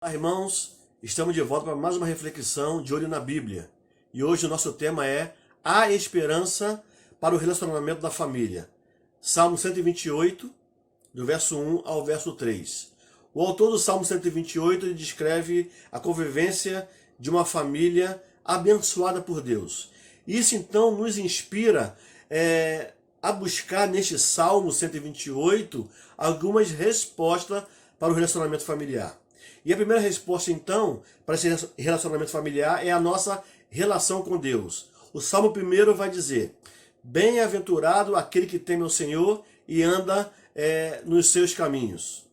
Olá, irmãos, estamos de volta para mais uma reflexão de olho na Bíblia. E hoje o nosso tema é a esperança para o relacionamento da família. Salmo 128, do verso 1 ao verso 3. O autor do Salmo 128 ele descreve a convivência de uma família abençoada por Deus. Isso então nos inspira a buscar neste Salmo 128 algumas respostas para o relacionamento familiar. E a primeira resposta, então, para esse relacionamento familiar é a nossa relação com Deus. O Salmo 1 vai dizer: bem-aventurado aquele que teme ao Senhor e anda nos seus caminhos.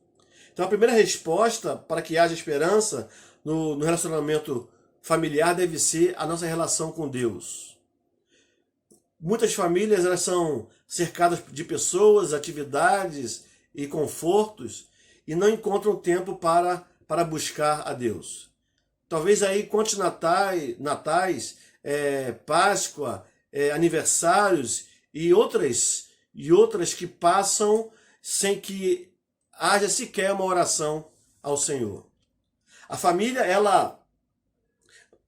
Então, a primeira resposta para que haja esperança no relacionamento familiar deve ser a nossa relação com Deus. Muitas famílias elas são cercadas de pessoas, atividades e confortos e não encontram tempo para buscar a Deus. Talvez aí quantos natais, Páscoa, aniversários e outras que passam sem que haja sequer uma oração ao Senhor. A família, ela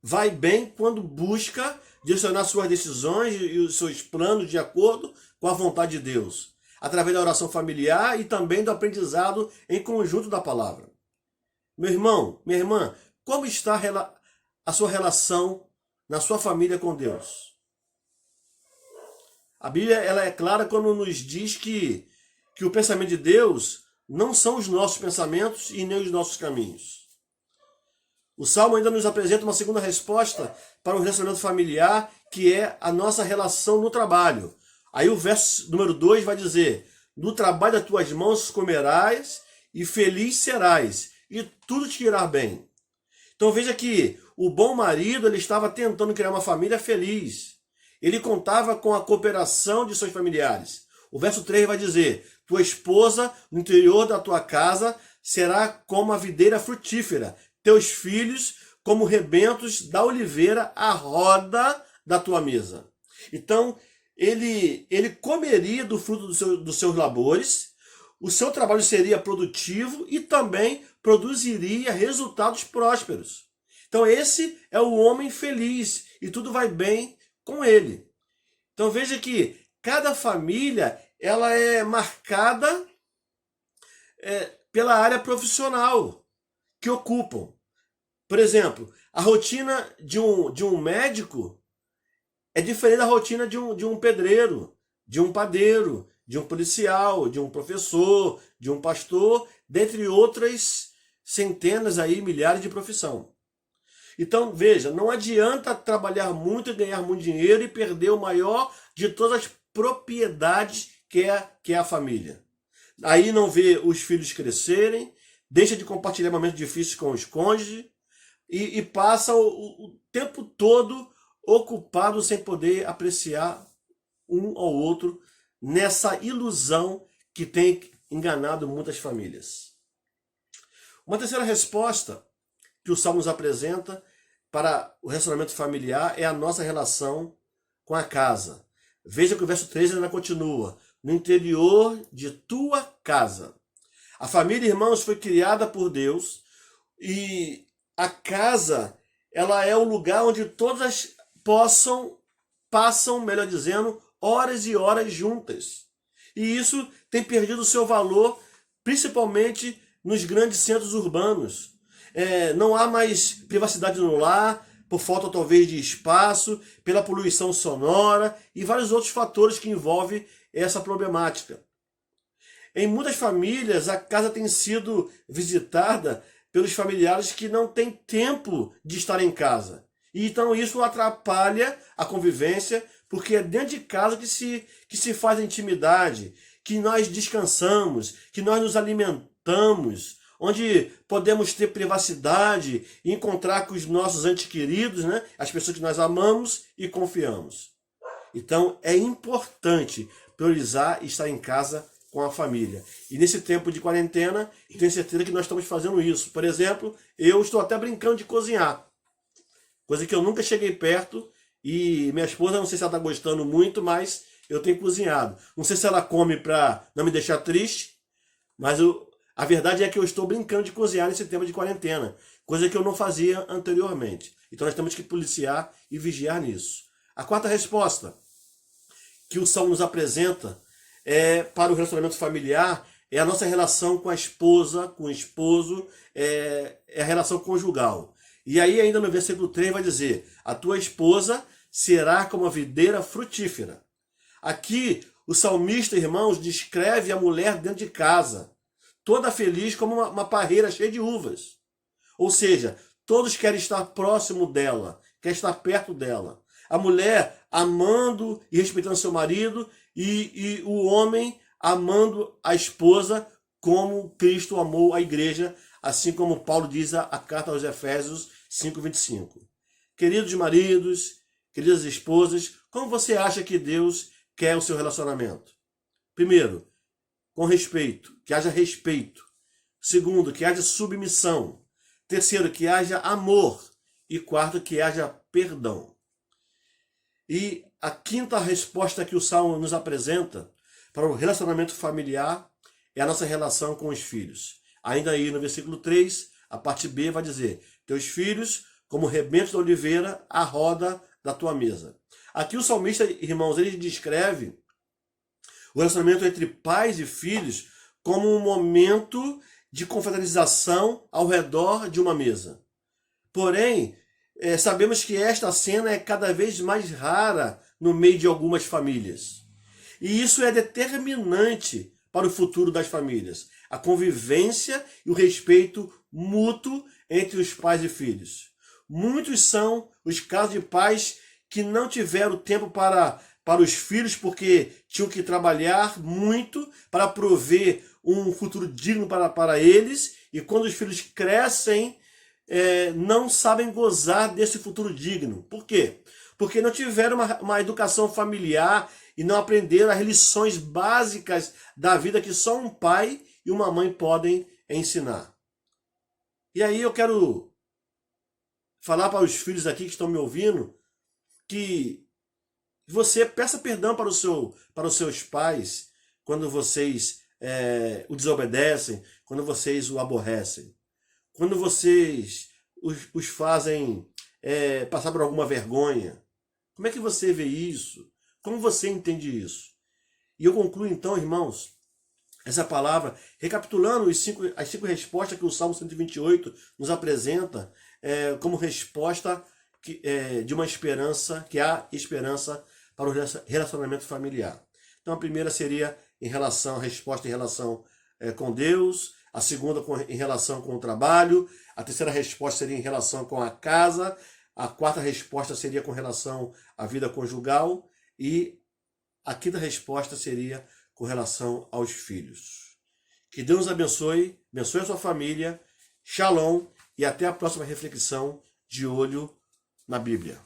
vai bem quando busca direcionar suas decisões e os seus planos de acordo com a vontade de Deus, através da oração familiar e também do aprendizado em conjunto da palavra. Meu irmão, minha irmã, como está a sua relação na sua família com Deus? A Bíblia ela é clara quando nos diz que o pensamento de Deus não são os nossos pensamentos e nem os nossos caminhos. O Salmo ainda nos apresenta uma segunda resposta para o relacionamento familiar, que é a nossa relação no trabalho. Aí o verso número 2 vai dizer: no trabalho das tuas mãos comerás e feliz serás, e tudo te irá bem. Então veja que o bom marido ele estava tentando criar uma família feliz. Ele contava com a cooperação de seus familiares. O verso 3 vai dizer: tua esposa no interior da tua casa será como a videira frutífera, teus filhos como rebentos da oliveira à roda da tua mesa. Então ele comeria do fruto dos seus labores, o seu trabalho seria produtivo e também produziria resultados prósperos. Então esse é o homem feliz e tudo vai bem com ele. Então veja que cada família ela é marcada pela área profissional que ocupam. Por exemplo, a rotina de um médico é diferente da rotina de um pedreiro, de um padeiro, de um policial, de um professor, de um pastor, dentre outras centenas aí, milhares de profissão. Então, veja, não adianta trabalhar muito e ganhar muito dinheiro e perder o maior de todas as propriedades que é a família. Aí não vê os filhos crescerem, deixa de compartilhar momentos difíceis com os cônjuges e passa o tempo todo ocupado sem poder apreciar um ao outro nessa ilusão que tem enganado muitas famílias. Uma terceira resposta que o Salmo nos apresenta para o relacionamento familiar é a nossa relação com a casa. Veja que o verso 13 ainda continua: no interior de tua casa. A família, irmãos, foi criada por Deus e a casa ela é o lugar onde todas passam, melhor dizendo, horas e horas juntas. E isso tem perdido o seu valor, principalmente nos grandes centros urbanos. Não há mais privacidade no lar, por falta talvez de espaço, pela poluição sonora e vários outros fatores que envolvem essa problemática. Em muitas famílias, a casa tem sido visitada pelos familiares que não têm tempo de estar em casa. E então isso atrapalha a convivência, porque é dentro de casa que se faz a intimidade, que nós descansamos, que nós nos alimentamos, onde podemos ter privacidade e encontrar com os nossos entes queridos, né? As pessoas que nós amamos e confiamos. Então é importante priorizar estar em casa com a família. E nesse tempo de quarentena, tenho certeza que nós estamos fazendo isso. Por exemplo, eu estou até brincando de cozinhar, coisa que eu nunca cheguei perto, e minha esposa, não sei se ela está gostando muito, mas eu tenho cozinhado. Não sei se ela come para não me deixar triste, mas A verdade é que eu estou brincando de cozinhar nesse tempo de quarentena, coisa que eu não fazia anteriormente. Então nós temos que policiar e vigiar nisso. A quarta resposta que o Salmo nos apresenta para o relacionamento familiar é a nossa relação com a esposa, com o esposo, é a relação conjugal. E aí ainda no versículo 3 vai dizer, a tua esposa será como a videira frutífera. Aqui o salmista, irmãos, descreve a mulher dentro de casa, toda feliz como uma parreira cheia de uvas. Ou seja, todos querem estar próximo dela, querem estar perto dela. A mulher amando e respeitando seu marido e o homem amando a esposa como Cristo amou a igreja, assim como Paulo diz a carta aos Efésios 5:25. Queridos maridos, queridas esposas, como você acha que Deus quer o seu relacionamento? Primeiro, com respeito, que haja respeito. Segundo, que haja submissão. Terceiro, que haja amor. E quarto, que haja perdão. E a quinta resposta que o Salmo nos apresenta para o relacionamento familiar é a nossa relação com os filhos. Ainda aí no versículo 3, a parte B vai dizer, teus filhos, como rebentos da oliveira, à roda da tua mesa. Aqui o salmista, irmãos, ele descreve o relacionamento entre pais e filhos como um momento de confraternização ao redor de uma mesa. Porém, sabemos que esta cena é cada vez mais rara no meio de algumas famílias. E isso é determinante para o futuro das famílias. A convivência e o respeito mútuo entre os pais e filhos. Muitos são os casos de pais que não tiveram tempo para os filhos porque tinham que trabalhar muito para prover um futuro digno para eles. E quando os filhos crescem, não sabem gozar desse futuro digno. Por quê? Porque não tiveram uma educação familiar e não aprenderam as lições básicas da vida que só um pai e uma mãe podem ensinar. E aí eu quero falar para os filhos aqui que estão me ouvindo que você peça perdão para os seus pais quando vocês o desobedecem, quando vocês o aborrecem. Quando vocês os fazem passar por alguma vergonha. Como é que você vê isso? Como você entende isso? E eu concluo então, irmãos, essa palavra, recapitulando as 5 respostas que o Salmo 128 nos apresenta como resposta de uma esperança, que há esperança para o relacionamento familiar. Então a primeira seria a resposta em relação com Deus, a segunda em relação com o trabalho, a terceira resposta seria em relação com a casa, a quarta resposta seria com relação à vida conjugal e a quinta resposta seria com relação aos filhos. Que Deus nos abençoe a sua família, shalom e até a próxima reflexão de olho na Bíblia.